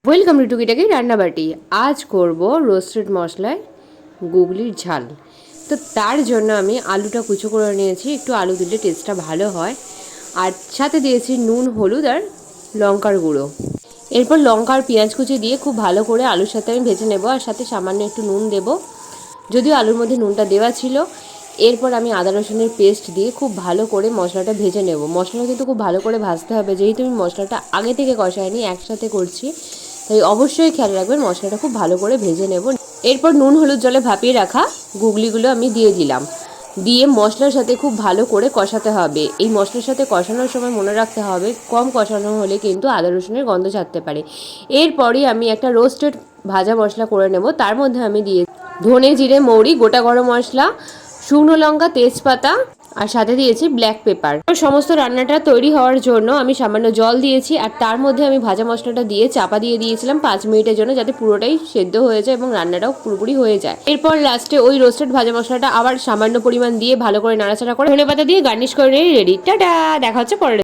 Welcome to টুকিটাকি রান্নাবাটি। আজ করব রোস্টেড মশলায় গুগলির ঝাল। তো তার জন্য আমি আলুটা কুচো করে নিয়েছি, একটু আলু দিলে টেস্টটা ভালো হয়। আর সাথে দিয়েছি নুন, হলুদ আর লঙ্কার গুঁড়ো। এরপর লঙ্কা আর পেঁয়াজ কুচি দিয়ে খুব ভালো করে আলুর সাথে আমি ভেজে নেব, আর সাথে সামান্য একটু নুন দেব, যদিও আলুর মধ্যে নুনটা দেওয়া ছিল। এরপর আমি আদা রসুনের পেস্ট দিয়ে খুব ভালো করে মশলাটা ভেজে নেব। মশলাটা কিন্তু খুব ভালো করে ভাজতে হবে, যেহেতু আমি মশলাটা আগে থেকে কষাইনি, একসাথে করছি, তাই অবশ্যই খেয়াল রাখবেন মশলাটা খুব ভালো করে ভেজে নেব। এরপর নুন হলুদ জলে ভাপিয়ে রাখা গুগলিগুলো আমি দিয়ে দিলাম, দিয়ে মশলার সাথে খুব ভালো করে কষাতে হবে। এই মশলার সাথে কষানোর সময় মনে রাখতে হবে কম কষানো হলে কিন্তু আদা রসুনের গন্ধ ছাড়তে পারে। এরপরই আমি একটা রোস্টেড ভাজা মশলা করে নেব, তার মধ্যে আমি দিয়ে ধনে, জিরে, মৌরি, গোটা গরম মশলা, শুকনো লঙ্কা, তেজপাতা আর সাথে দিয়েছি ব্ল্যাক পেপার। সমস্ত রান্নাটা তৈরি হওয়ার জন্য আমি সামান্য জল দিয়েছি, আর তার মধ্যে আমি ভাজা মশলাটা দিয়ে চাপা দিয়ে দিয়েছিলাম 5 মিনিটের জন্য, যাতে পুরোটাই সেদ্ধ হয়ে যায় এবং রান্নাটাও পুরোপুরি হয়ে যায়। এরপর লাস্টে ওই রোস্টেড ভাজা মশলাটা আবার সামান্য পরিমাণ দিয়ে ভালো করে নাড়াচাড়া করে ধনেপাতা দিয়ে গার্নিশ করে রেডি। টাটা, দেখা হচ্ছে পরে।